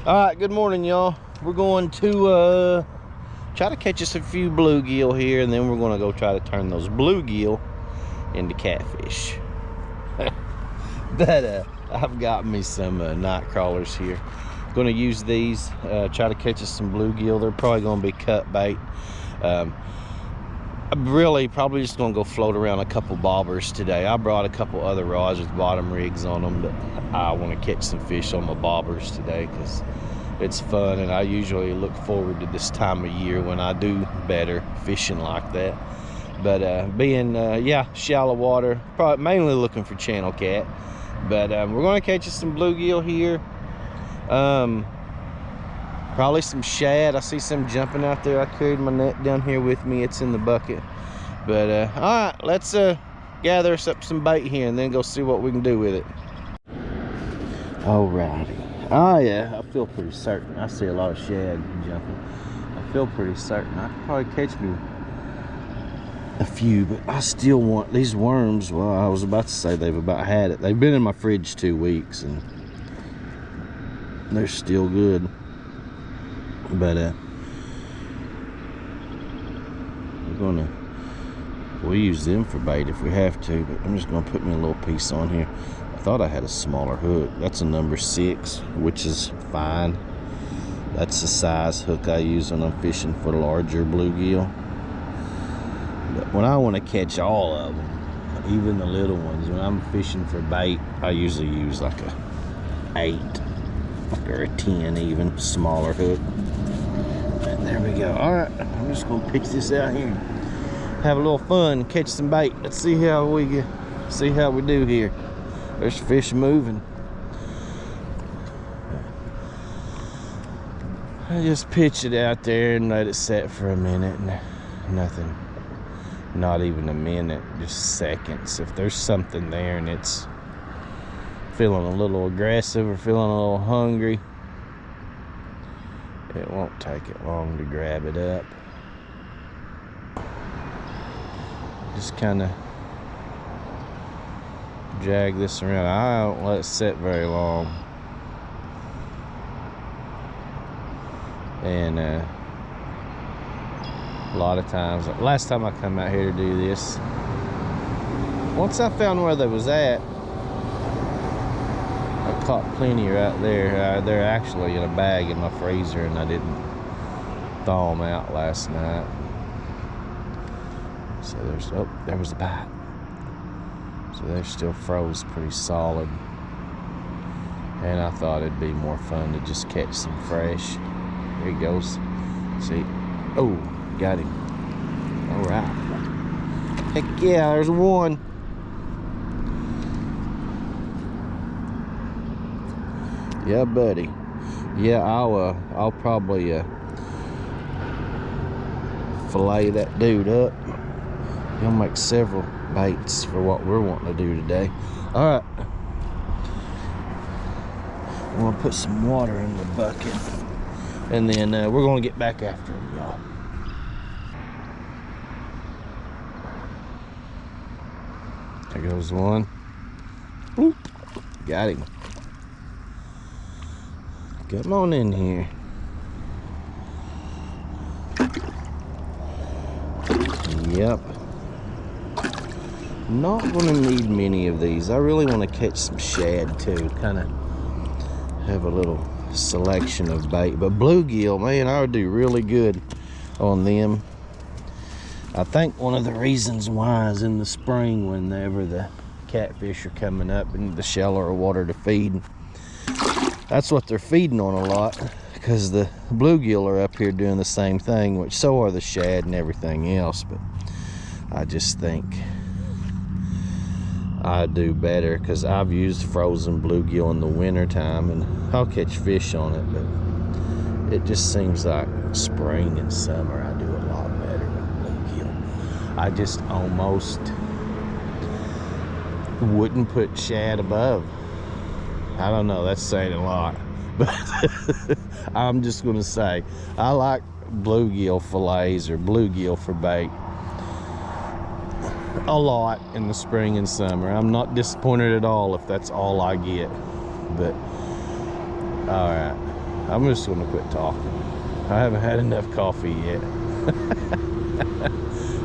All right, good morning, y'all. We're going to try to catch us a few bluegill here, and then we're going to go try to turn those bluegill into catfish. But I've got me some night crawlers here. Going to use these, try to catch us some bluegill. They're probably going to be cut bait. I'm really probably just going to go float around a couple bobbers today. I brought a couple other rods with bottom rigs on them, but I want to catch some fish on my bobbers today because it's fun, and I usually look forward to this time of year when I do better fishing like that. But being shallow water, probably mainly looking for channel cat. But we're going to catch us some bluegill here. Probably some shad. I see some jumping out there. I carried my net down here with me. It's in the bucket. But all right, let's gather us up some bait here and then go see what we can do with it. Alrighty. Oh yeah, I feel pretty certain. I see a lot of shad jumping. I feel pretty certain I could probably catch me a few, but I still want these worms. Well, I was about to say they've about had it. They've been in my fridge 2 weeks and they're still good. But we'll use them for bait if we have to, but I'm just gonna put me a little piece on here. I thought I had a smaller hook. That's a number 6, which is fine. That's the size hook I use when I'm fishing for larger bluegill. But when I want to catch all of them, even the little ones, when I'm fishing for bait, I usually use like a 8 or a 10, even smaller hook. And there we go. All right, I'm just gonna pitch this out here, have a little fun, catch some bait. Let's see how we do here. There's fish moving. I just pitch it out there and let it set for a minute, and nothing. Not even a minute, just seconds. If there's something there and it's feeling a little aggressive or feeling a little hungry, it won't take it long to grab it up. Just kind of drag this around. I don't let it sit very long. And a lot of times, last time I come out here to do this, once I found where they was at, I caught plenty right there. They're actually in a bag in my freezer, and I didn't thaw them out last night. So there was a bite. So they're still froze pretty solid. And I thought it'd be more fun to just catch some fresh. There he goes. See? Oh, got him. All right. Heck yeah, there's one. Yeah, buddy. Yeah, I'll probably fillet that dude up. He'll make several baits for what we're wanting to do today. All right. I'm gonna put some water in the bucket, and then we're gonna get back after him, y'all. There goes one. Oop. Got him. Come on in here. Yep. Not gonna need many of these. I really want to catch some shad too. Kind of have a little selection of bait. But bluegill, man, I would do really good on them. I think one of the reasons why is in the spring, whenever the catfish are coming up in the shallower water to feed. That's what they're feeding on a lot, because the bluegill are up here doing the same thing, which so are the shad and everything else. But I just think I do better because I've used frozen bluegill in the winter time, and I'll catch fish on it, but it just seems like spring and summer I do a lot better with bluegill. I just almost wouldn't put shad above. I don't know, that's saying a lot, but I'm just gonna say I like bluegill fillets or bluegill for bait a lot in the spring and summer. I'm not disappointed at all if that's all I get. But all right, I'm just gonna quit talking. I haven't had enough coffee yet.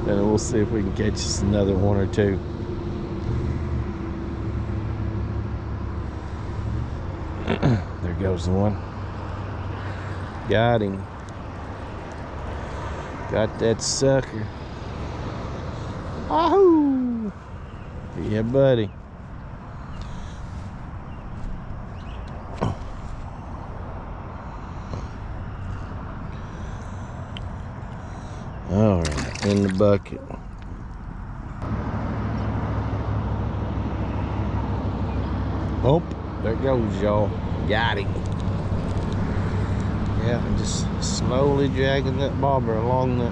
And we'll see if we can catch us another one or two. There goes the one. Got him. Got that sucker. Ahoo! Yeah, buddy. All right, in the bucket. Oh, there goes, y'all. Got him. Yeah, I'm just slowly dragging that bobber along the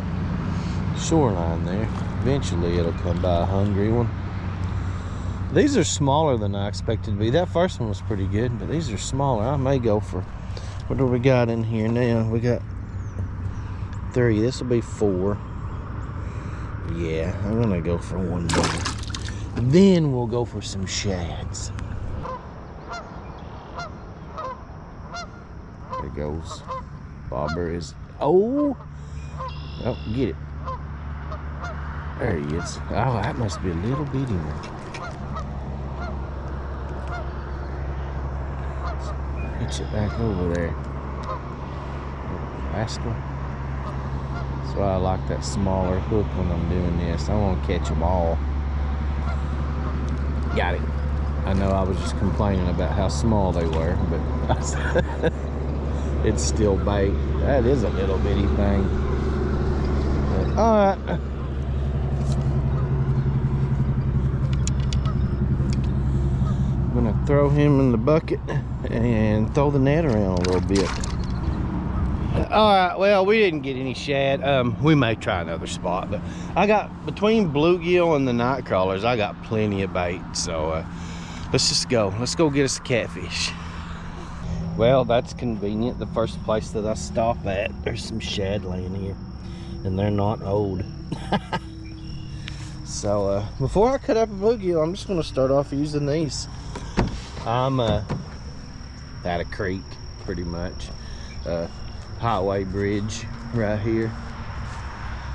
shoreline there. Eventually it'll come by a hungry one. These are smaller than I expected to be. That first one was pretty good, but these are smaller. I may go for, what do we got in here now? We got 3. This will be 4. Yeah, I'm gonna go for one more. Then we'll go for some shads. There goes. Bobber is, oh, get it. There he is. Oh, that must be a little bitty one. Hitch it back over there. Rascal. That's why I like that smaller hook when I'm doing this. I want to catch them all. Got him. I know I was just complaining about how small they were, but it's still bait. That is a little bitty thing. But, all right. I'm gonna throw him in the bucket and throw the net around a little bit. All right, well, we didn't get any shad. We may try another spot, but I got, between bluegill and the night crawlers, I got plenty of bait. So let's just go. Let's go get us a catfish. Well, that's convenient. The first place that I stop at, there's some shad laying here, and they're not old. So before I cut up a bluegill, I'm just gonna start off using these. I'm at a creek, pretty much. Highway bridge right here.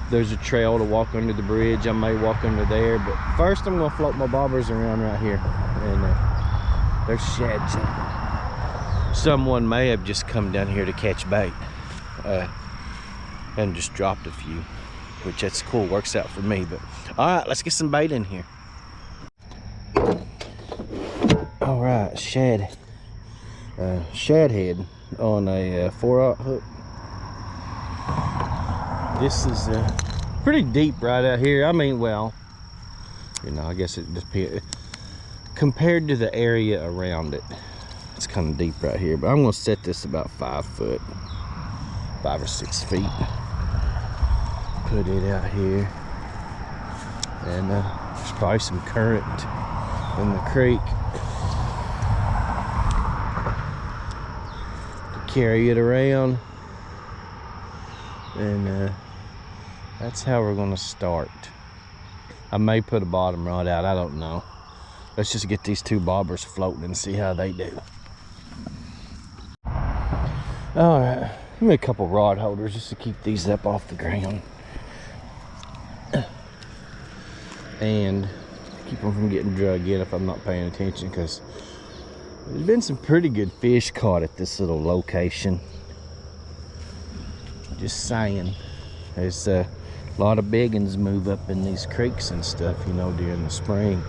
There's a trail to walk under the bridge. I may walk under there, but first I'm gonna float my bobbers around right here. And there's shad jumping. Someone may have just come down here to catch bait and just dropped a few, which that's cool, works out for me. But all right, let's get some bait in here. All right, shad head on a 4/0 hook. This is pretty deep right out here. I mean, well, you know, I guess it depends. Compared to the area around it, it's kind of deep right here. But I'm gonna set this about 5 foot, 5 or 6 feet. Put it out here, and there's probably some current in the creek to carry it around, and that's how we're gonna start. I may put a bottom rod out, I don't know. Let's just get these 2 bobbers floating and see how they do. All right, give me a couple rod holders just to keep these up off the ground and keep them from getting drug in if I'm not paying attention, because there's been some pretty good fish caught at this little location. Just saying. There's a lot of big ones move up in these creeks and stuff, you know, during the spring.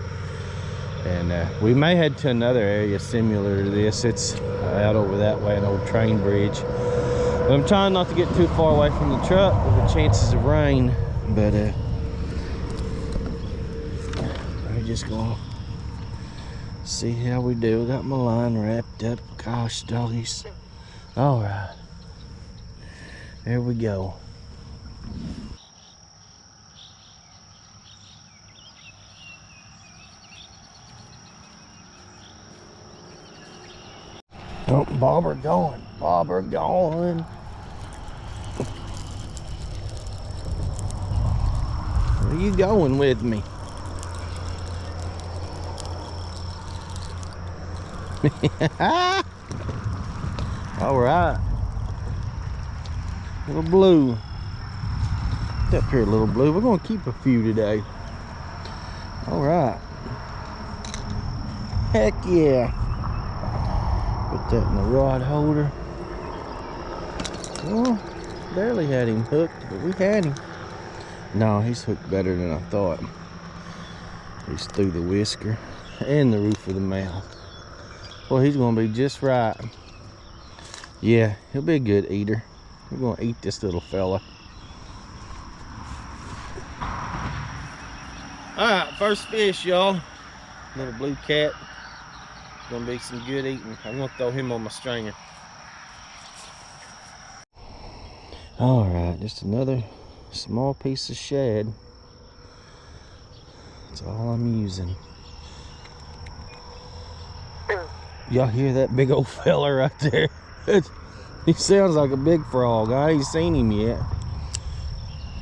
And we may head to another area similar to this. It's out over that way, an old train bridge. But I'm trying not to get too far away from the truck with the chances of rain. But I'm just gonna see how we do. Got my line wrapped up. Gosh, doggies. All right, there we go. Oh, bobber going, bobber going. Where are you going with me? All right. Little blue. Get up here, little blue. We're gonna keep a few today. All right. Heck yeah. Put that in the rod holder. Well, barely had him hooked, but we had him. No, he's hooked better than I thought. He's through the whisker and the roof of the mouth. Well, he's gonna be just right. Yeah, he'll be a good eater. We're gonna eat this little fella. Alright, first fish, y'all. Little blue cat. Gonna be some good eating. I'm gonna throw him on my stringer. Alright, just another small piece of shad. That's all I'm using. Y'all hear that big old fella right there? He sounds like a big frog. I ain't seen him yet.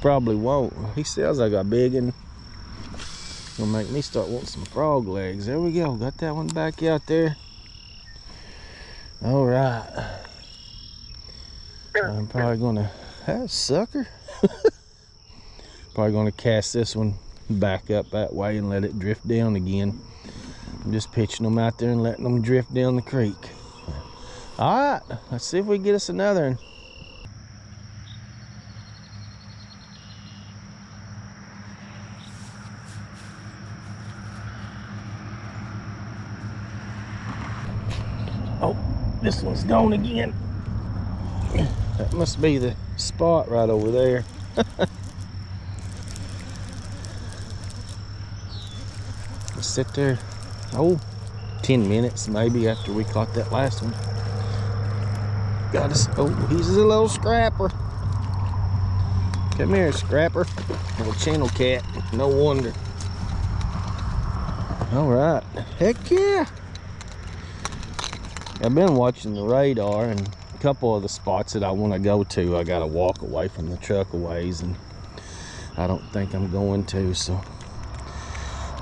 Probably won't. He sounds like a big one. Gonna make me start wanting some frog legs. There we go. Got that one back out there. All right. I'm probably gonna have sucker. Probably gonna cast this one back up that way and let it drift down again. I'm just pitching them out there and letting them drift down the creek. All right, let's see if we can get us another one. Oh, this one's gone again. That must be the spot right over there. Let's sit there, 10 minutes maybe after we caught that last one. Got us. Oh, he's a little scrapper. Come here, scrapper. Little channel cat. No wonder. All right. Heck yeah. I've been watching the radar, and a couple of the spots that I want to go to, I got to walk away from the truck a ways, and I don't think I'm going to, so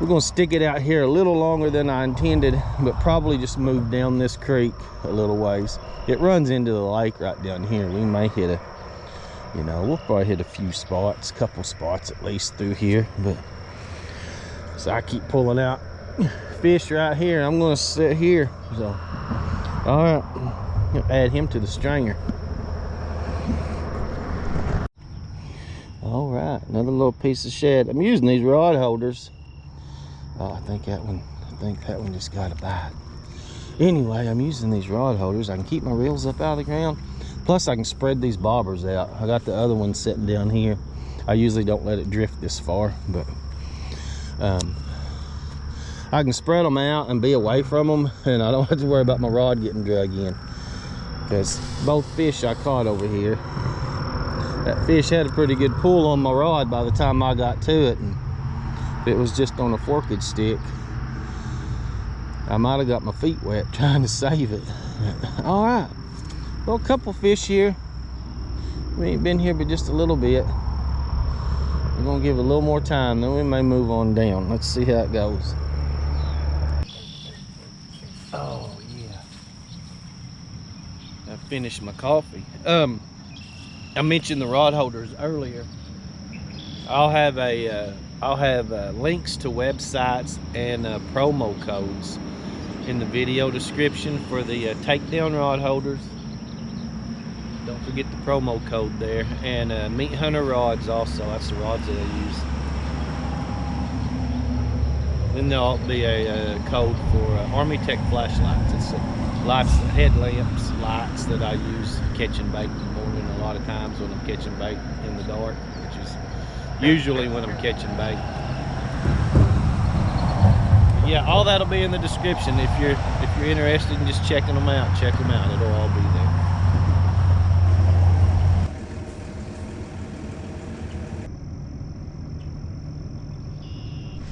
we're going to stick it out here a little longer than I intended, but probably just move down this creek a little ways. It runs into the lake right down here. We may hit a, we'll probably hit a few spots, couple spots at least through here, but so I keep pulling out fish right here. I'm going to sit here, so all right, add him to the stringer. All right, another little piece of shad. I'm using these rod holders. Oh, I think that one just got a bite. Anyway, I'm using these rod holders. I can keep my reels up out of the ground. Plus, I can spread these bobbers out. I got the other one sitting down here. I usually don't let it drift this far, but I can spread them out and be away from them, and I don't have to worry about my rod getting drug in. Because both fish I caught over here, that fish had a pretty good pull on my rod by the time I got to it, and if it was just on a forkage stick, I might have got my feet wet trying to save it. All right, well, a couple fish here. We ain't been here but just a little bit. We're gonna give it a little more time, then we may move on down. Let's see how it goes. Oh yeah, I finished my coffee. I mentioned the rod holders earlier. I'll have links to websites and promo codes in the video description for the takedown rod holders. Don't forget the promo code there, and Meat Hunter rods also. That's the rods that I use. Then there'll be a code for Army Tech flashlights. It's headlamps, lights that I use catching bait in the morning. A lot of times when I'm catching bait in the dark, which is usually when I'm catching bait. Yeah, all that'll be in the description. If you're interested in just checking them out, check them out. It'll all be there.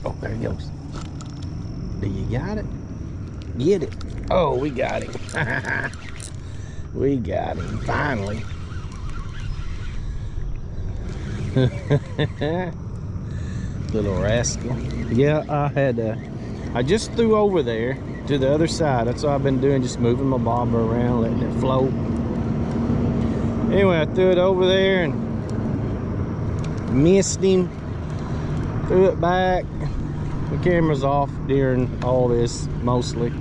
Oh, there he goes. Do you got it? Get it. Oh, we got him. We got him, finally. Little rascal. Yeah, I just threw over there to the other side. That's what I've been doing, just moving my bobber around, letting it float. Anyway, I threw it over there and missed him. Threw it back. The camera's off during all this, mostly.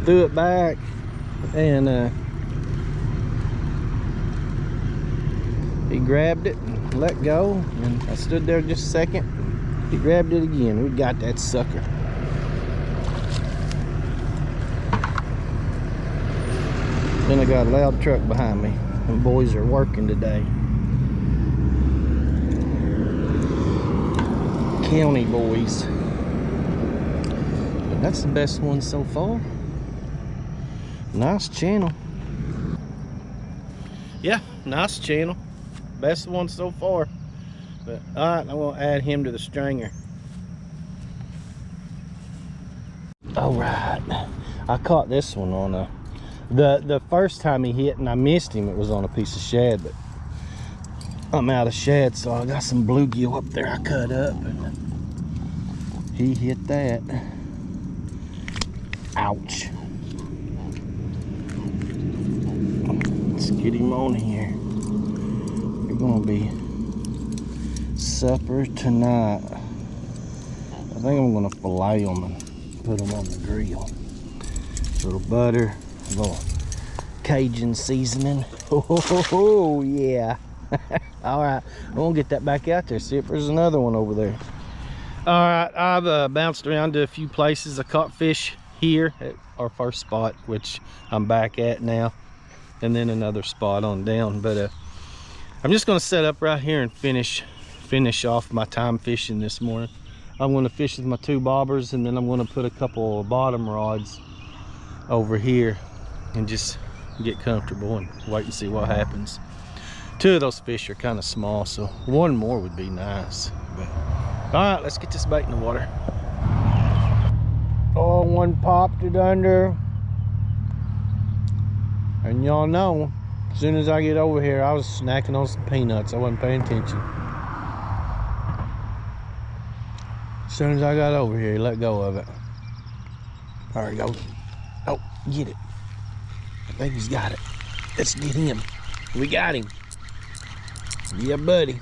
Threw it back and he grabbed it and let go, and I stood there just a second. He grabbed it again. We got that sucker. Then I got a loud truck behind me. The boys are working today. County boys. But that's the best one so far. Nice channel. Yeah, nice channel. Best one so far. But alright, I'm gonna add him to the stringer. Alright. I caught this one on a the first time he hit and I missed him, it was on a piece of shad, but I'm out of shad, so I got some bluegill up there I cut up and he hit that. Ouch. Let's get him on here. We're gonna be supper tonight. I think I'm gonna fillet them and put them on the grill. A little butter, a little Cajun seasoning. Oh yeah. All right, I'm gonna get that back out there, see if there's another one over there. All right, I've bounced around to a few places. I caught fish here at our first spot, which I'm back at now, and then another spot on down. But I'm just gonna set up right here and finish off my time fishing this morning. I'm gonna fish with my 2 bobbers, and then I'm gonna put a couple of bottom rods over here and just get comfortable and wait and see what happens. 2 of those fish are kind of small, so 1 more would be nice. But all right, let's get this bait in the water. Oh, 1 popped it under. And y'all know, as soon as I get over here, I was snacking on some peanuts. I wasn't paying attention. As soon as I got over here, he let go of it. There we go. Oh, get it. I think he's got it. Let's get him. We got him. Yeah, buddy.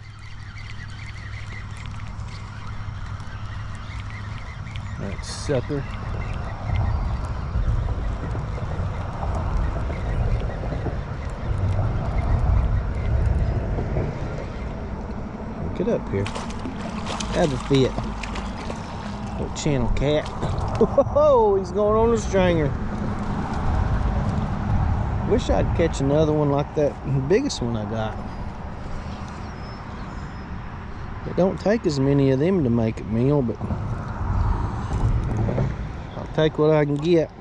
That sucker. Get up here. Have a fit. Little channel cat. Oh, he's going on the stringer. Wish I'd catch another one like that biggest one I got. It don't take as many of them to make a meal, but I'll take what I can get.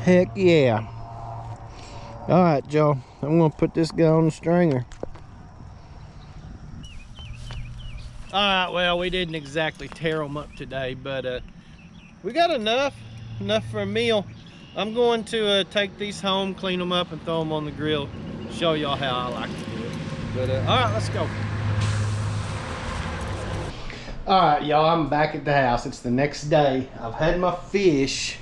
Heck yeah. All right, y'all. I'm gonna put this guy on the stringer. All right, well, we didn't exactly tear them up today, but we got enough for a meal. I'm going to take these home, clean them up, and throw them on the grill. Show y'all how I like to do it. But all right, let's go. All right, y'all, I'm back at the house. It's the next day. I've had my fish.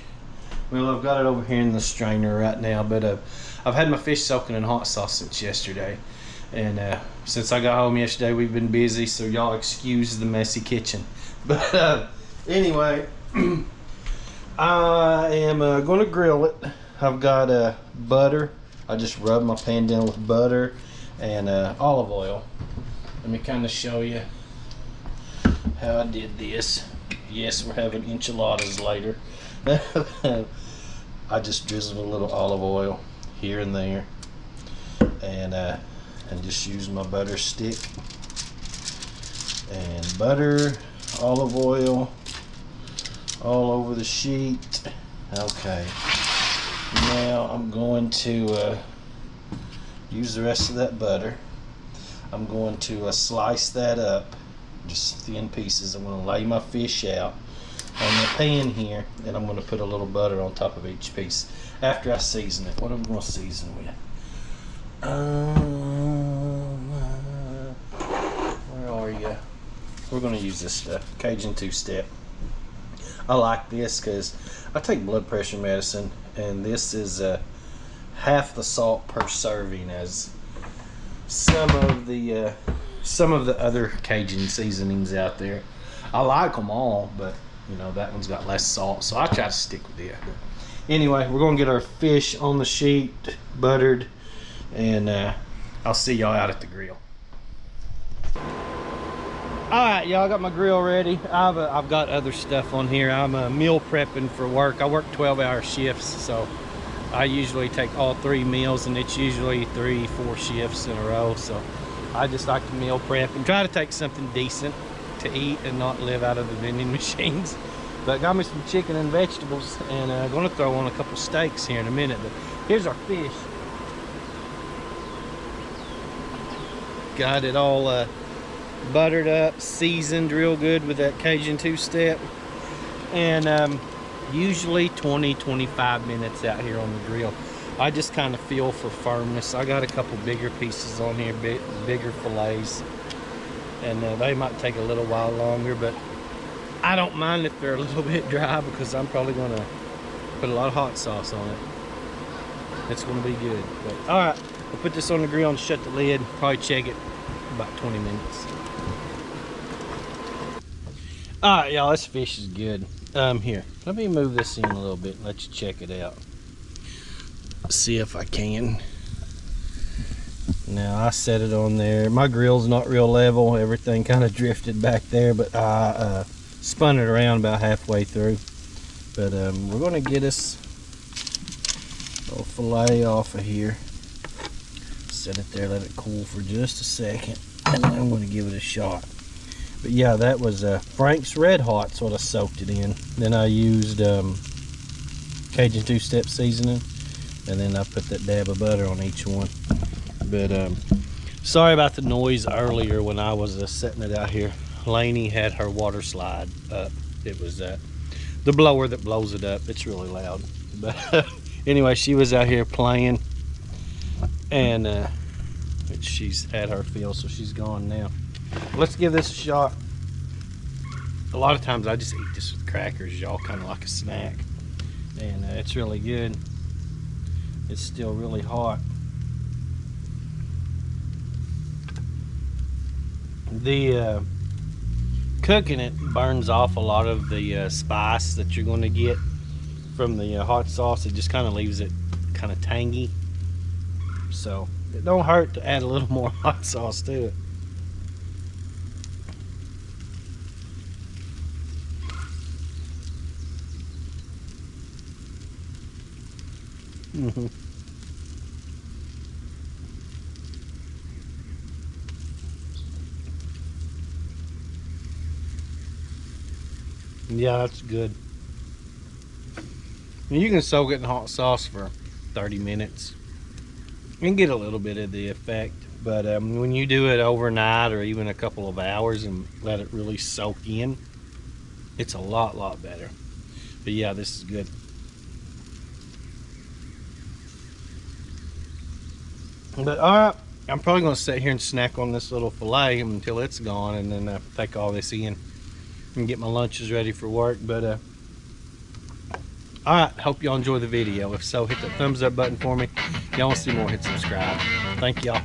Well, I've got it over here in the strainer right now, but I've had my fish soaking in hot sauce since yesterday. And since I got home yesterday, we've been busy, so y'all excuse the messy kitchen. But anyway, I am going to grill it. I've got butter. I just rubbed my pan down with butter and olive oil. Let me kind of show you how I did this. Yes, we're having enchiladas later. I just drizzled a little olive oil here and there, and just use my butter stick and butter, olive oil all over the sheet. Okay, now I'm going to use the rest of that butter. I'm going to slice that up, just thin pieces. I'm going to lay my fish out on the pan here, and I'm going to put a little butter on top of each piece after I season it. What am I going to season with? Where are you? We're going to use this stuff, Cajun 2-step. I like this because I take blood pressure medicine, and this is half the salt per serving as some of the other Cajun seasonings out there. I like them all, but you know, that one's got less salt, so I try to stick with it. Anyway, we're gonna get our fish on the sheet, buttered, and I'll see y'all out at the grill. All right, y'all, got my grill ready. I've got other stuff on here. I'm meal prepping for work. I work 12-hour shifts, so I usually take all 3 meals, and it's usually 3-4 shifts in a row. So I just like to meal prep and try to take something decent to eat and not live out of the vending machines. But got me some chicken and vegetables, and I'm gonna throw on a couple steaks here in a minute. But here's our fish. Got it all buttered up, seasoned real good with that Cajun two-step, and usually 20-25 minutes out here on the grill. I just kind of feel for firmness. I got a couple bigger pieces on here, bigger fillets, and they might take a little while longer, but I don't mind if they're a little bit dry, because I'm probably going to put a lot of hot sauce on it. It's going to be good. But all right, we'll put this on the grill and shut the lid. Probably check it about 20 minutes. All right, y'all, this fish is good. Here, let me move this in a little bit and let you check it out. See if I can. Now, I set it on there. My grill's not real level. Everything kind of drifted back there, but I spun it around about halfway through. But we're going to get this little fillet off of here. Set it there, let it cool for just a second, and then I'm going to give it a shot. But yeah, that was Frank's Red Hot's what I soaked it in. Then I used Cajun two-step seasoning, and then I put that dab of butter on each one. But sorry about the noise earlier when I was setting it out here. Lainey had her water slide up. It was the blower that blows it up. It's really loud. But anyway, she was out here playing, and she's had her fill, so she's gone now. Let's give this a shot. A lot of times I just eat this with crackers, y'all, kind of like a snack, and it's really good. It's still really hot. The cooking it burns off a lot of the spice that you're going to get from the hot sauce. It just kind of leaves it kind of tangy, so it don't hurt to add a little more hot sauce to it. Yeah, that's good. You can soak it in hot sauce for 30 minutes and get a little bit of the effect, but when you do it overnight or even a couple of hours and let it really soak in, it's a lot better. But yeah, this is good. But all right, I'm probably going to sit here and snack on this little fillet until it's gone, and then take all this in and get my lunches ready for work. But all right, hope y'all enjoy the video. If so, hit that thumbs up button for me. If y'all want to see more, hit subscribe. Thank y'all.